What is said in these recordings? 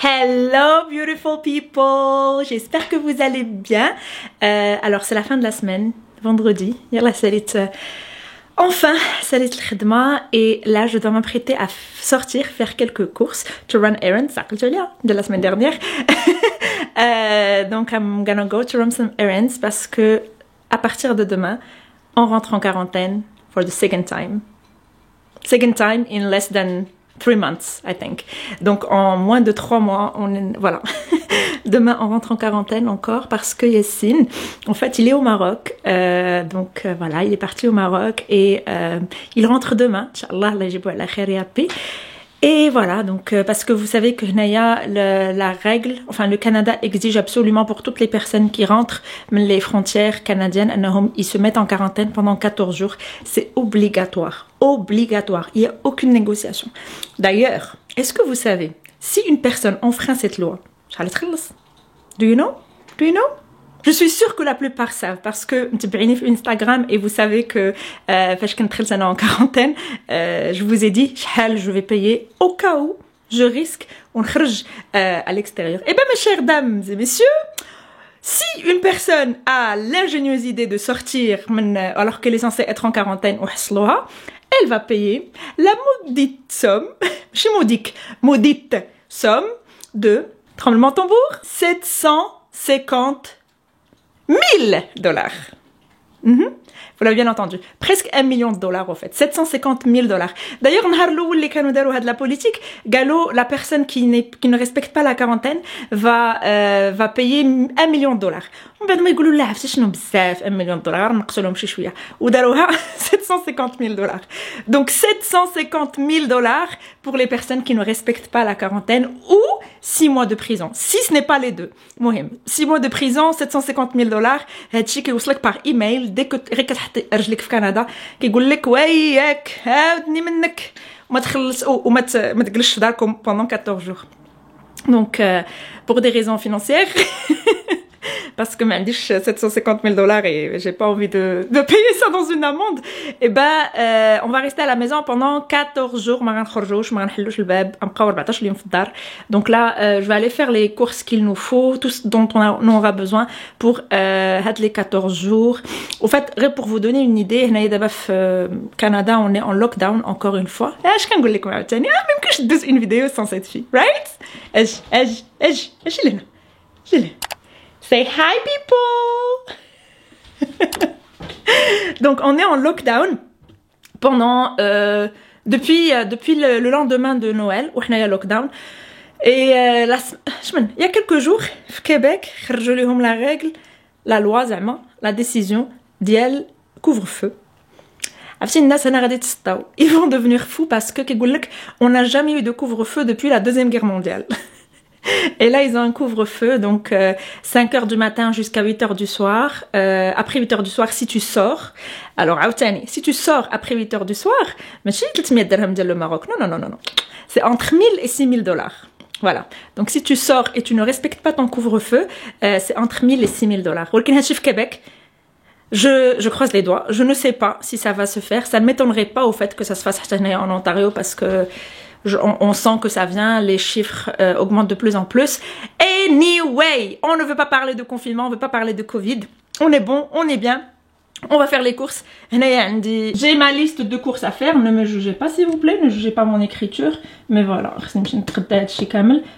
Hello beautiful people, j'espère que vous allez bien. Alors c'est la fin de la semaine, vendredi. Yalla salit enfin salit الخدمة et là je dois m'apprêter à sortir faire quelques courses to run errands, ça de la semaine dernière. Donc I'm gonna go to run some errands parce que à partir de demain on rentre en quarantaine for the second time in less than 3 months, I think. Donc, en moins de 3 mois, voilà. Demain, on rentre en quarantaine encore parce que Yassine, en fait, il est au Maroc. Voilà, il est parti au Maroc et il rentre demain. Inch'Allah, Allah yjibou ala khair ya rabbi. Et voilà, donc parce que vous savez que la règle, enfin le Canada exige absolument pour toutes les personnes qui rentrent les frontières canadiennes, ils se mettent en quarantaine pendant 14 jours. C'est obligatoire, obligatoire. Il n'y a aucune négociation. D'ailleurs, est-ce que vous savez, si une personne enfreint cette loi, do you know? Je suis sûre que la plupart savent parce que tu m'abonnez sur Instagram et vous savez que فاش كنت en quarantaine, je vous ai dit je vais payer au cas où je risque on خرج à l'extérieur. Eh bien mes chères dames et messieurs, si une personne a l'ingénieuse idée de sortir alors qu'elle est censée être en quarantaine elle va payer la maudite somme, maudite somme de tremblement de tambour, $750,000. Vous l'avez bien entendu. Presque $1 million en fait. $750,000. D'ailleurs, la politique, Gallo, la personne qui ne respecte pas la quarantaine, va payer $1 million. On va dire, $1 million, ou $750,000. Donc, $750,000 pour les personnes qui ne respectent pas la quarantaine ou 6 mois de prison. Si ce n'est pas les deux. 6 mois de prison, $750,000. هادشي كيوصلك par email dès que تحطي رجلك في كندا كيقول لك وياك عاودني منك وما تخلص وما تجلسش في داركم pendant 14 jours. Donc pour des raisons financières parce que même dit $750,000 et j'ai pas envie de payer ça dans une amende, et on va rester à la maison pendant 14 jours. Donc là je vais aller faire les courses qu'il nous faut, tout ce dont on aura besoin pour les 14 jours. Au fait, pour vous donner une idée, Canada on est en lockdown encore une fois. Je peux vous dire même que je fais une vidéo sans cette fille, right? Say hi people. Donc on est en lockdown pendant depuis le lendemain de Noël où on est en lockdown et il y a quelques jours au Québec خرجوا لهم la loi la décision ديال couvre-feu. Ils vont devenir fous parce que on n'a jamais eu de couvre-feu depuis la Deuxième Guerre mondiale. Et là, ils ont un couvre-feu, donc 5 heures du matin jusqu'à 8 heures du soir. Après 8 heures du soir, si tu sors... Alors, si tu sors après 8 heures du soir, ماشي 300 درهم ديال le Maroc. Non. C'est entre $1,000 et $6,000. Voilà. Donc, si tu sors et tu ne respectes pas ton couvre-feu, c'est entre $1,000 et $6,000. ولكن هادشي في Québec, je croise les doigts. Je ne sais pas si ça va se faire. Ça ne m'étonnerait pas au fait que ça se fasse en Ontario parce que on sent que ça vient, les chiffres augmentent de plus en plus. Anyway, on ne veut pas parler de confinement, on ne veut pas parler de Covid. On est bon, on est bien. On va faire les courses. J'ai ma liste de courses à faire. Ne me jugez pas s'il vous plaît, ne jugez pas mon écriture. Mais voilà,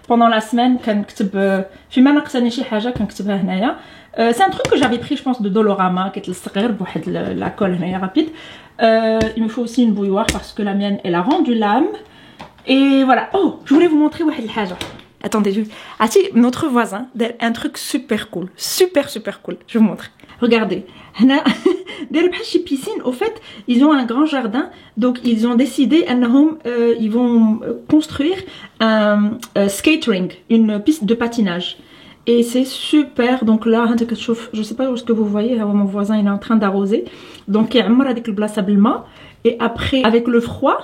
pendant la semaine, c'est un truc que j'avais pris, je pense, de Dolorama, la colle rapide. Il me faut aussi une bouilloire parce que la mienne, elle a rendu l'âme. Et voilà. Oh, je voulais vous montrer attendez, notre voisin, un truc super cool, super cool. Je vous montre. Regardez, piscine. Au fait, ils ont un grand jardin, donc ils ont décidé, ils vont construire un skate ring, une piste de patinage. Et c'est super. Donc là, je sais pas où est-ce que vous voyez, mon voisin il est en train d'arroser. Donc et après, avec le froid,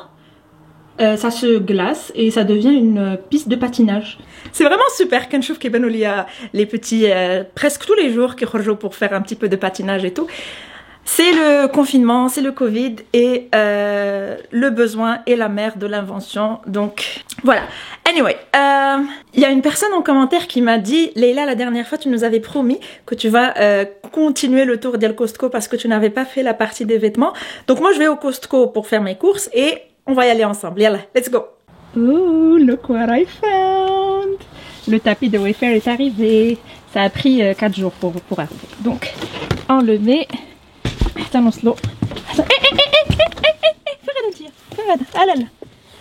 ça se glace et ça devient une piste de patinage. C'est vraiment super. Quand je trouve qu'il y a les petits presque tous les jours qui rejouent pour faire un petit peu de patinage et tout. C'est le confinement, c'est le Covid et le besoin est la mère de l'invention. Donc voilà. Anyway, il y a une personne en commentaire qui m'a dit: Leïla, la dernière fois tu nous avais promis que tu vas continuer le tour d'El Costco parce que tu n'avais pas fait la partie des vêtements. Donc moi je vais au Costco pour faire mes courses et on va y aller ensemble. Yalla, let's go. Ooh, look what I found. Le tapis de Wayfair est arrivé. Ça a pris 4 jours pour arriver. Donc on le met. استنوا سلو فين غادي انتيا فين غادا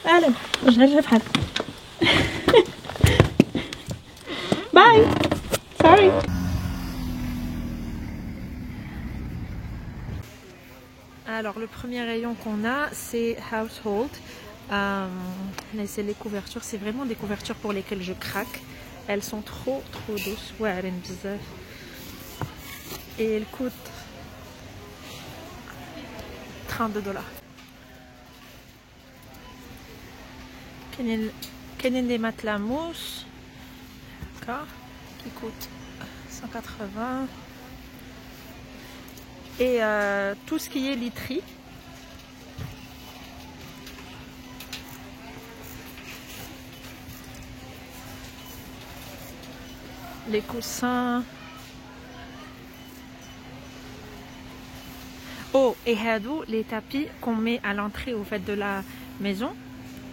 لا لا واش غير بحال باي سوري. Alors le premier rayon qu'on a c'est household, c'est les couvertures, c'est vraiment des couvertures pour lesquelles je craque. Elles sont trop douces. Ouais, elles sont bizarres et elles coûtent $32. Kennen des matelas mousse, d'accord, qui coûtent 180. Et tout ce qui est literie. Les coussins. Oh, et hadou, les tapis qu'on met à l'entrée au fait de la maison,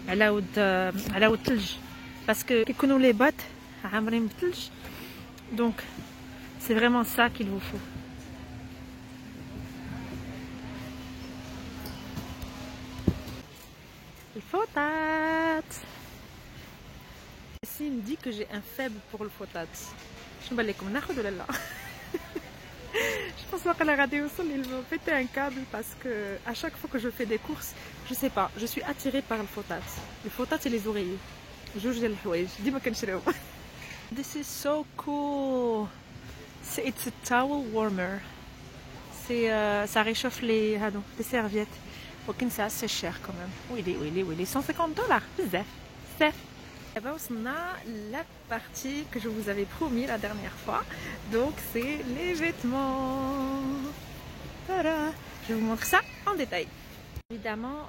à la haute parce que nous les bottes, donc c'est vraiment ça qu'il vous faut. Le fotat. Ici, il me dit que j'ai un faible pour le fotat. Je me comme là. Je pense qu'à la radio ils vont péter un câble parce que à chaque fois que je fais des courses, je sais pas, je suis attirée par le fotat. Le fotat et les oreillers. Je le الحوايج ديما كنشريهم. This is so cool. It's a towel warmer. Ça réchauffe les serviettes. Ok, c'est assez cher quand même. Oui, il est $150. Bzaf. Et ben, on a la partie que je vous avais promis la dernière fois. Donc c'est les vêtements. Voilà. Je vous montre ça en détail. Évidemment,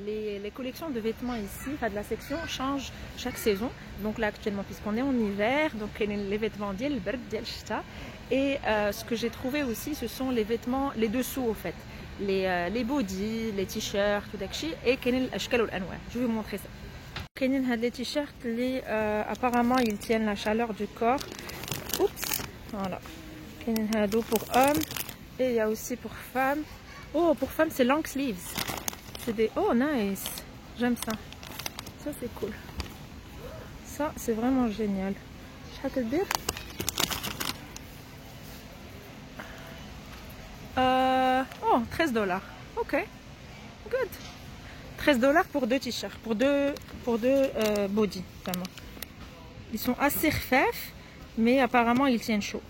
les collections de vêtements ici, enfin de la section, changent chaque saison. Donc là actuellement, puisqu'on est en hiver, donc les vêtements d'El Berd, d'El Shta. Et ce que j'ai trouvé aussi, ce sont les vêtements, les dessous au fait. Les bodys, les t-shirts, tout d'acchi. Et je vais vous montrer ça. Les t-shirts, apparemment ils tiennent la chaleur du corps. Oups, voilà. Pour hommes et il y a aussi pour femmes. Oh, pour femmes c'est long sleeves. C'est des... Oh nice, j'aime ça. Ça c'est cool. Ça c'est vraiment génial. Je vais te dire. Oh, $13. Ok, good. $13 pour 2 t-shirts, pour deux body, vraiment. Ils sont assez refs, mais apparemment ils tiennent chaud.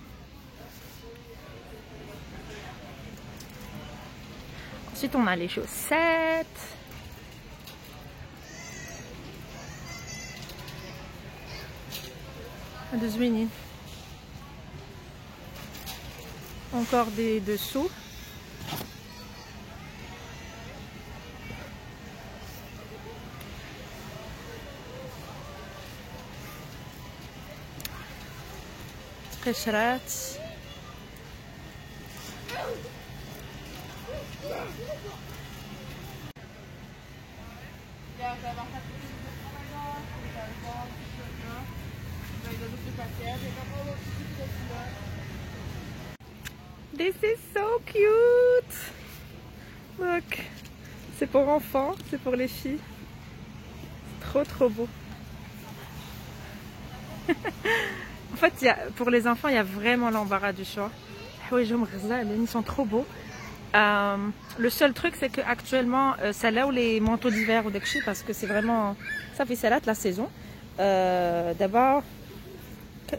Ensuite on a les chaussettes. Encore des dessous. قشرات. This is so cute. Look, c'est pour enfants, c'est pour les filles. Trop beau. En fait, pour les enfants, il y a vraiment l'embarras du choix. Ils sont trop beaux. Le seul truc, c'est qu'actuellement, c'est là où les manteaux d'hiver ou d'ekchi, parce que c'est vraiment, ça fait salade la saison. D'abord,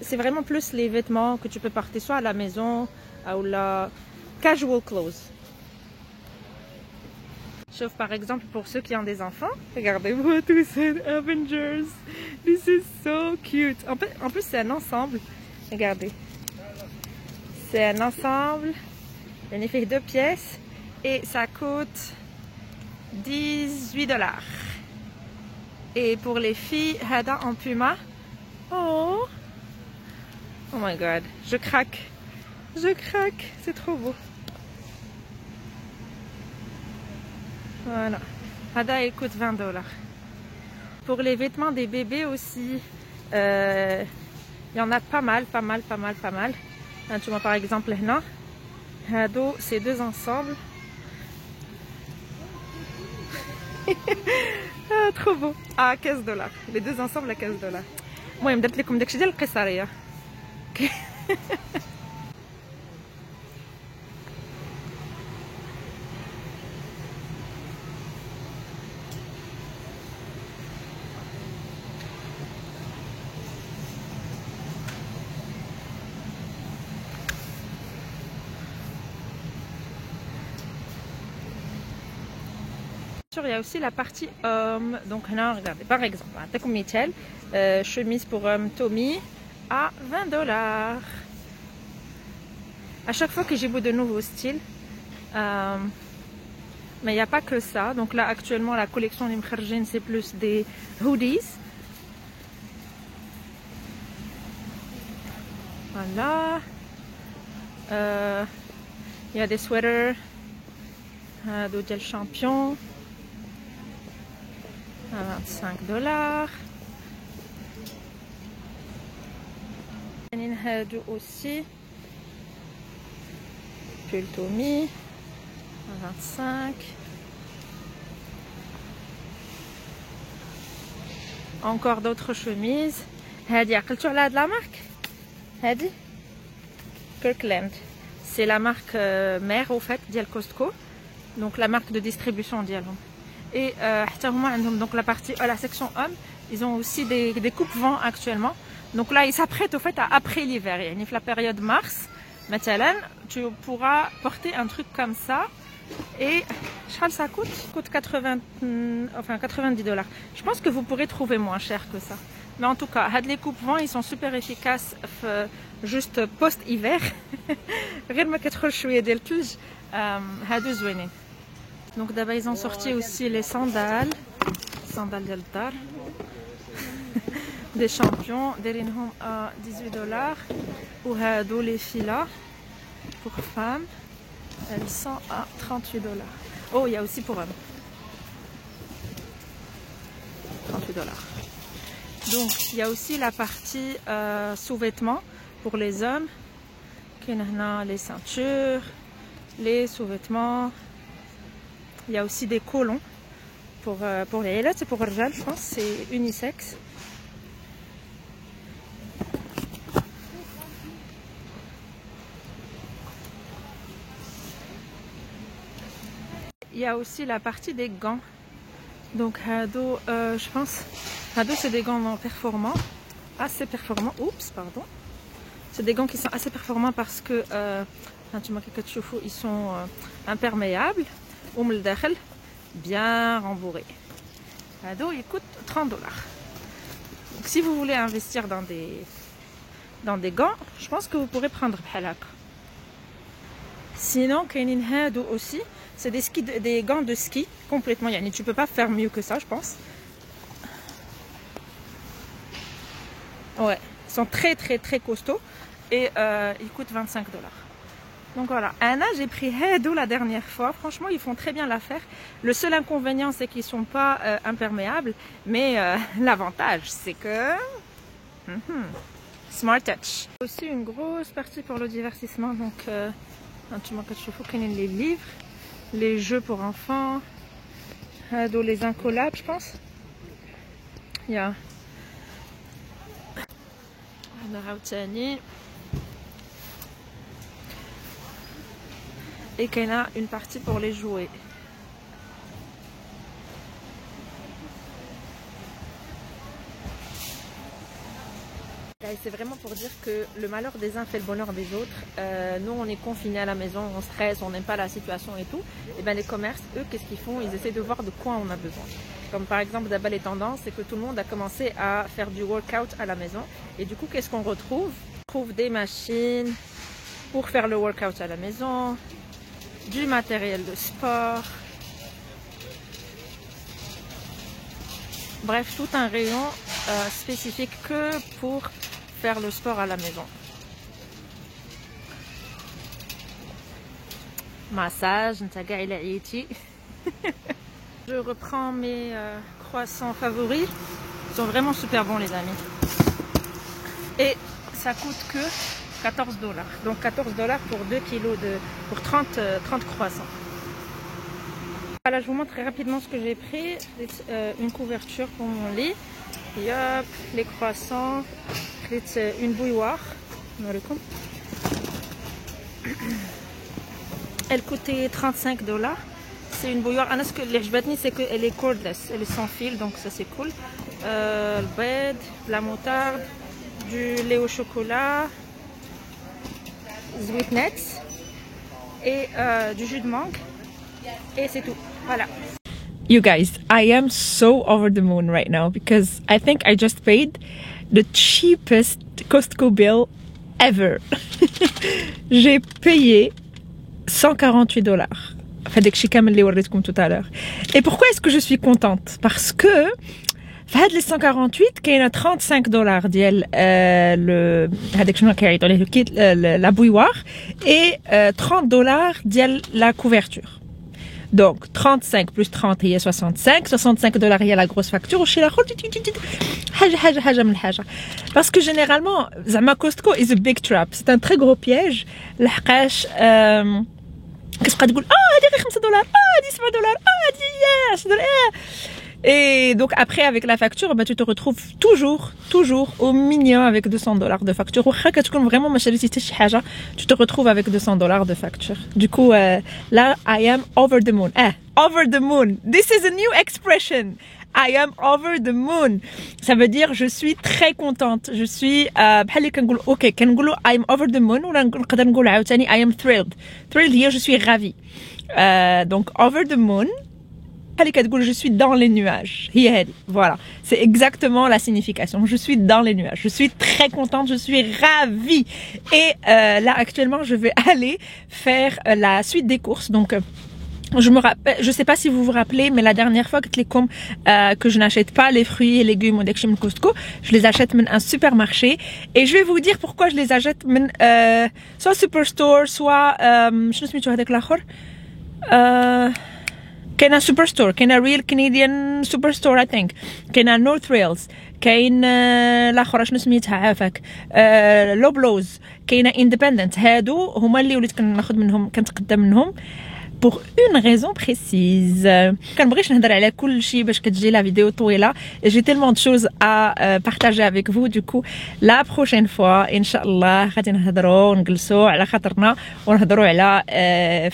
c'est vraiment plus les vêtements que tu peux porter soit à la maison ou la casual clothes. Sauf par exemple pour ceux qui ont des enfants. Regardez-moi tous ces Avengers. This is so cute. En plus, c'est un ensemble. Regardez. C'est un ensemble. Il y fait 2 pièces et ça coûte 18 $. Et pour les filles, Hada en puma. Oh! Oh my god, je craque. Je craque, c'est trop beau. Voilà. Hada, il coûte 20 $. Pour les vêtements des bébés aussi, il y en a pas mal. Tu vois par exemple, là, Hado, c'est 2 ensembles. Ah, trop beau. À 15 $. Les 2 ensembles à 15 $. Moi, je vais vous dire que c'est il y a aussi la partie homme. Donc là, regardez, par exemple, comme Michel, chemise pour homme Tommy à 20 $. À chaque fois que j'ai vu de nouveaux styles, mais il n'y a pas que ça. Donc là, actuellement, la collection Nimkharjin, c'est plus des hoodies. Voilà. Il y a des sweaters d'Odel Champion à 25 $. Hado aussi. Pull Tommy à 25. Encore d'autres chemises. Hadi, tu as de la marque? Hadi? Kirkland. C'est la marque mère au fait, d'El Costco. Donc la marque de distribution d'El. Et donc la partie, la section homme, ils ont aussi des coupes-vents actuellement. Donc là, ils s'apprêtent au fait à après l'hiver. Il y a la période mars. Maintenant, tu pourras porter un truc comme ça. Et ça coûte 90 $. Je pense que vous pourrez trouver moins cher que ça. Mais en tout cas, les coupes-vents, ils sont super efficaces juste post-hiver. Donc d'abord, ils ont sorti aussi les sandales. Sandales d'Altar. Des champions. Derinhom à 18 $. Ou les filas pour femmes. Elles sont à 38 $. Oh, il y a aussi pour hommes. 38 $. Donc, il y a aussi la partie sous-vêtements pour les hommes. Les ceintures, les sous-vêtements. Il y a aussi des collants pour les élèves. C'est pour Rjal, je pense. C'est unisexe. Il y a aussi la partie des gants. Donc, Hado, je pense, Hado, c'est des gants performants, assez performants. Oups, pardon. C'est des gants qui sont assez performants parce que, ils sont imperméables. Bien rembourrés. Hado, il coûte 30 $. Donc, si vous voulez investir dans des gants, je pense que vous pourrez prendre Bhalak. Sinon, Kainin Hado aussi. C'est des gants de ski complètement. Yani, tu peux pas faire mieux que ça, je pense. Ouais, ils sont très costauds et ils coûtent 25 $. Donc voilà, Anna, j'ai pris Hado la dernière fois. Franchement, ils font très bien l'affaire. Le seul inconvénient, c'est qu'ils sont pas imperméables, mais l'avantage, c'est que Smart Touch. Aussi une grosse partie pour le divertissement. Donc, tu manques les livres. Les jeux pour enfants, les incollables, je pense. Il y a et qu'il y a une partie pour les jouets. C'est vraiment pour dire que le malheur des uns fait le bonheur des autres. Nous, on est confinés à la maison, on stresse, on n'aime pas la situation et tout. Et bien les commerces, eux, qu'est-ce qu'ils font? Ils essaient de voir de quoi on a besoin. Comme par exemple, d'abord les tendances, c'est que tout le monde a commencé à faire du workout à la maison. Et du coup, qu'est-ce qu'on retrouve? On trouve des machines pour faire le workout à la maison. du matériel de sport. Bref, tout un rayon spécifique que pour faire le sport à la maison. Massage, je reprends mes croissants favoris. Ils sont vraiment super bons les amis. Et ça coûte que 14 $. Donc 14 $ pour 2 kilos pour 30 croissants. Voilà, je vous montre très rapidement ce que j'ai pris. Une couverture pour mon lit. Et hop, les croissants. Une bouilloire. Elle coûtait 35 $. C'est une bouilloire. Ce que les jbatni, c'est qu'elle est cordless. Elle est sans fil, donc ça c'est cool. Le bread, la moutarde, du lait au chocolat, sweet nuts et du jus de mangue. Et c'est tout. Voilà. You guys, I am so over the moon right now because I think I just paid the cheapest Costco bill ever. J'ai payé 148 $. Tout à l'heure. Et pourquoi est-ce que je suis contente? Parce que les 148 qu'il y a 35 $ ديال la bouilloire et 30 $ ديال la couverture. Donc 35 plus 30 il y a 65 $, il y a la grosse facture. Parce que généralement Zama Costco is a big trap. C'est un très gros piège. كتبقى تقول هذه غير 5 $, هذه 7 $, هذه 10 $. Et donc après avec la facture, tu te retrouves toujours au minimum avec 200 $ de facture. Vraiment tu te retrouves avec 200 $ de facture. Du coup là I am over the moon. Over the moon. This is a new expression. I am over the moon. Ça veut dire je suis très contente. Je suis OK, كنقولوا I am over the moon ولا نقدر نقول عاوتاني I am thrilled. Thrilled هي je suis ravie. Donc over the moon je suis dans les nuages. Voilà, c'est exactement la signification. Je suis dans les nuages. Je suis très contente, je suis ravie. Et là actuellement, je vais aller faire la suite des courses. Donc je me rappelle, je sais pas si vous vous rappelez, mais la dernière fois que je n'achète pas les fruits et légumes de chez Costco, je les achète dans un supermarché. Et je vais vous dire pourquoi je les achète soit Superstore, soit كاين un superstore, كاين un real Canadian superstore I think, كاين un North Rails, كاين الاخر شنو سميتها عافاك لوبلوز، كاين independent. هادو هما اللي وليت كنتقدم منهم pour une raison précise. كنبغيش نهضر على كل شيء باش كتجي لا فيديو طويله. J'ai tellement de choses à partager avec vous. Du coup la prochaine fois ان شاء الله غادي نهضروا ونجلسوا على خاطرنا ونهضروا على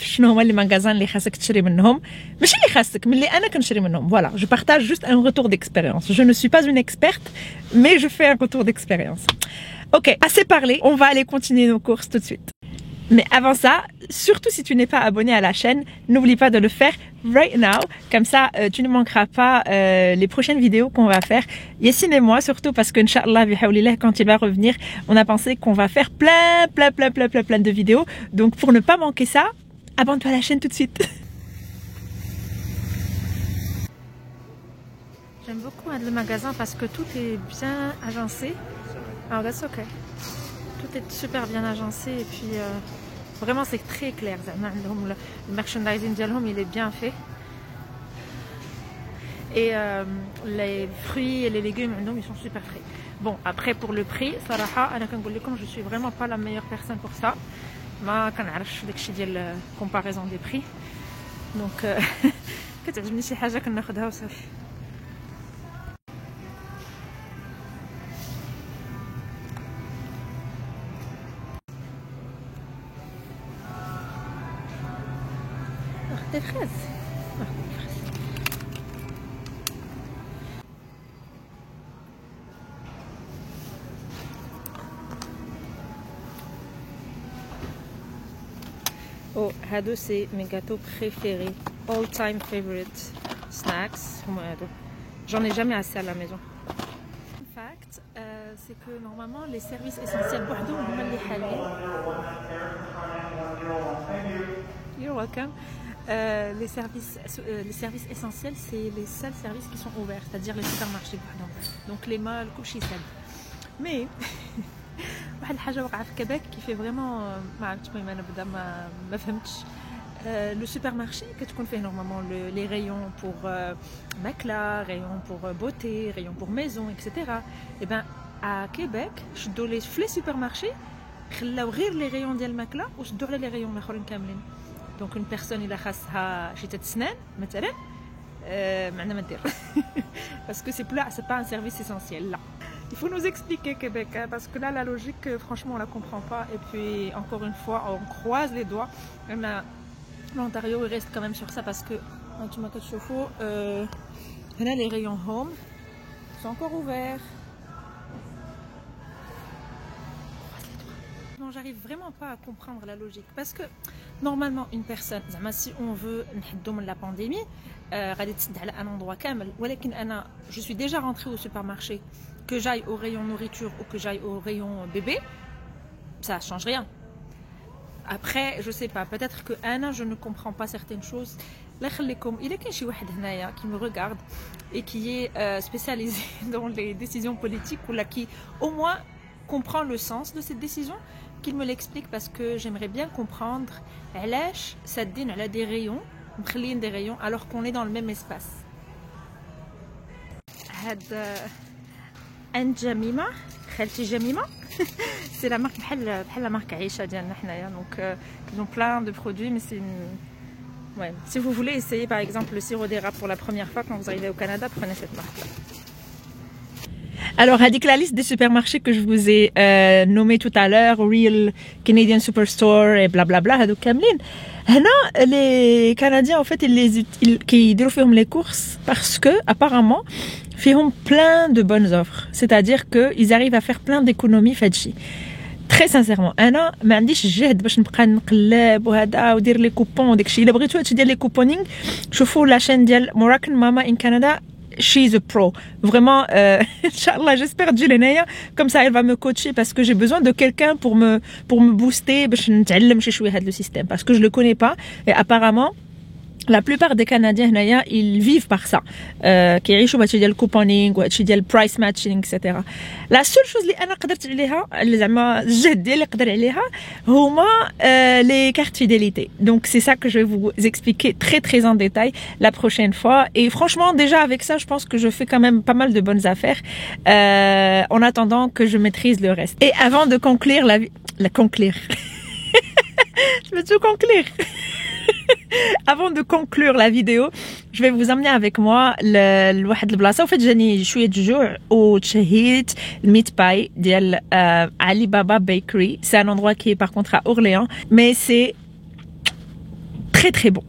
شنو هما لي ماغازان اللي خاصك تشري منهم، ماشي اللي خاصك، من اللي انا كنشري منهم. Voilà, je partage juste un retour d'expérience. Je ne suis pas une experte, mais je fais un retour d'expérience. OK, assez parlé, on va aller continuer nos courses tout de suite. Mais avant ça, surtout si tu n'es pas abonné à la chaîne, n'oublie pas de le faire right now. Comme ça, tu ne manqueras pas les prochaines vidéos qu'on va faire. Yassine et moi, surtout parce que, Inch'Allah, quand il va revenir, on a pensé qu'on va faire plein de vidéos. Donc, pour ne pas manquer ça, abonne-toi à la chaîne tout de suite. J'aime beaucoup le magasin parce que tout est bien agencé. Alors, that's okay. Tout est super bien agencé et puis vraiment c'est très clair. Le merchandising ديالهم il est bien fait. Et les fruits et les légumes ils sont super frais. Bon, après pour le prix, صراحة أنا كنقول لكم je suis vraiment pas la meilleure personne pour ça. ما كنعرفش داكشي ديال comparaison des prix. Donc كتعجبني شي حاجة كناخدها وصافي. Des fraises. Oh, هادو c'est mes gâteaux préférés, all time favorite snacks. J'en ai jamais assez à la maison. En fact, c'est que normalement les services essentiels بوحدهم هما اللي حالين. You're welcome. Les services essentiels, c'est les seuls services qui sont ouverts, c'est-à-dire les supermarchés. Donc les malls, كل شيء سد. Mais واحد الحاجة وقعت في كيبيك qui fait vraiment ما عرفتش المهم أنا بدا ما فهمتش. Le supermarché كتكون فيه normalement les rayons pour makla, rayons pour beauté, rayons pour maison, etc. Et ben à Québec, شدوا les supermarchés خلاو غير les rayons ديال الماكلة وشدوا على les rayons الآخرين كاملين. Donc une personne إلا خاصها شي تسنان مثلا ما عندنا ما ندير parce que c'est pas un service essentiel là. Il faut nous expliquer Québec hein, parce que là la logique franchement on la comprend pas et puis encore une fois on croise les doigts. L'Ontario il reste quand même sur ça parce que tu m'as chauffé là les rayons home sont encore ouverts. Non, j'arrive vraiment pas à comprendre la logique parce que normalement une personne si on veut نحدوا من la pandémie غادي تسد على un endroit كامل ولكن انا je suis déjà rentrée au supermarché que j'aille au rayon nourriture ou que j'aille au rayon bébé ça change rien. Après je sais pas peut-être que Anna je ne comprends pas certaines choses. الله يخليكم إلا كاين شي واحد هنايا qui me regarde et qui est spécialisé dans les décisions politiques ou là qui au moins comprend le sens de cette décision qu'il me l'explique parce que j'aimerais bien comprendre علاش سادين على des rayons مخلين des rayons alors qu'on est dans le même espace. هاد عند جميمة خالتي جميمة c'est la marque بحال la marque عيشة ديالنا حنايا donc ils ont plein de produits mais c'est une ouais si vous voulez essayer par exemple le sirop d'érable pour la première fois quand vous arrivez au Canada prenez cette marque là. Alors, avec la liste des supermarchés que je vous ai nommé tout à l'heure, Real Canadian Superstore et blablabla, هادو كاملين. هنا les Canadiens en fait ils كيديروا فيهم les courses parce que apparemment فيهم plein de bonnes offres. C'est-à-dire que ils arrivent à faire plein d'économies في هادشي. Très sincèrement, انا ما عنديش الجهد باش نبقى نقلب وهذا ودير لي كوبون وداكشي. الا بغيتو هادشي ديال لي كوبونينغ شوفوا لا شين ديال Moroccan Mama in Canada. She's a pro. Vraiment, Inch'Allah, j'espère Julenaya, comme ça elle va me coacher parce que j'ai besoin de quelqu'un pour me booster, le système parce que je le connais pas et apparemment la plupart des Canadiens ils vivent par ça qui يعيشوا بهادشي ديال الكوبونينغ وهادشي ديال البرايس ماتشينغ etc. La seule chose اللي انا قدرت عليها اللي زعما الجهد ديالي قدر عليها هما les cartes fidélité. Donc c'est ça que je vais vous expliquer très très en détail la prochaine fois et franchement déjà avec ça je pense que je fais quand même pas mal de bonnes affaires en attendant que je maîtrise le reste. Et avant de conclure conclure je veux tout conclure. Avant de conclure la vidéo, je vais vous emmener avec moi لواحد البلاصه وفات جاني شويه الجوع وتشهيت الميت باي ديال علي بابا بيكري. C'est un endroit qui est par contre à Orléans mais c'est très très bon.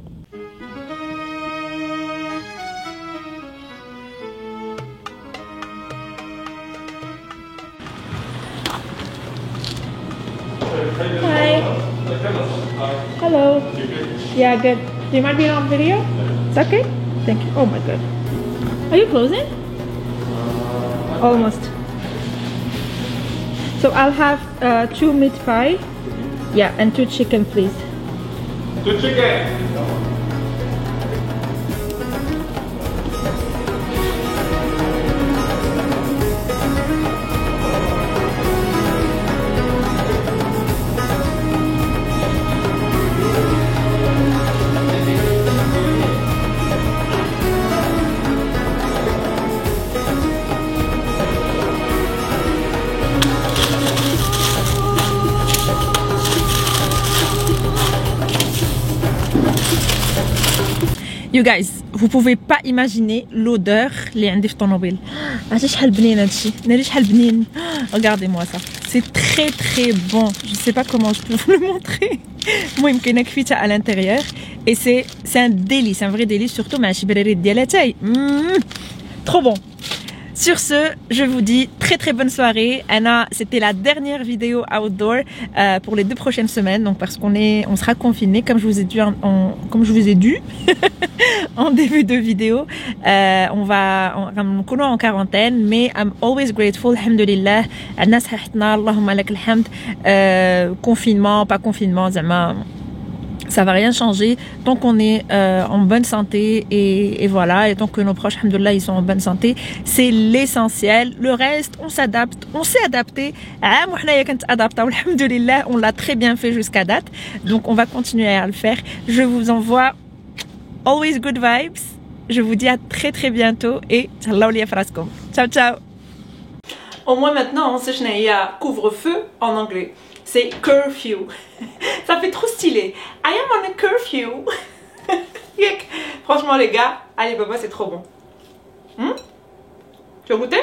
Hi. Hello. Yeah, good. Do you mind being on video? It's okay? Thank you. Oh my god. Are you closing? Almost. So I'll have 2 meat pie. Yeah, and 2 chicken, please. 2 chicken. You guys, vous pouvez pas imaginer l'odeur اللي عندي في الطوموبيل. عرفتي شحال بنين هادشي؟ ناري شحال بنين. Regardez-moi ça. C'est très très bon. Je sais pas comment je peux vous le montrer. المهم كاينه كفيته à l'intérieur et c'est un délice, un vrai délice surtout مع شي بريريت ديال اتاي. Trop bon. Sur ce, je vous dis très très bonne soirée. Anna, c'était la dernière vidéo outdoor pour les 2 prochaines semaines, donc parce on sera confinés, comme je vous ai dit en début de vidéo. On va en quarantaine, mais I'm always grateful. Alhamdulillah, Anna sahatna, Allahumma lak alhamd. Confinement, pas confinement, zama. ça va rien changer tant qu'on est en bonne santé et voilà, et tant que nos proches, alhamdoulilah, ils sont en bonne santé, c'est l'essentiel. Le reste, on s'adapte, on s'est adapté. Alhamdoulilah, on l'a très bien fait jusqu'à date, donc on va continuer à le faire. Je vous envoie always good vibes. Je vous dis à très très bientôt et ciao ciao. Au moins maintenant on sait qu'il y a couvre-feu en anglais. C'est curfew. Ça fait trop stylé. I am on a curfew. Franchement les gars, allez baba c'est trop bon. Tu as goûté?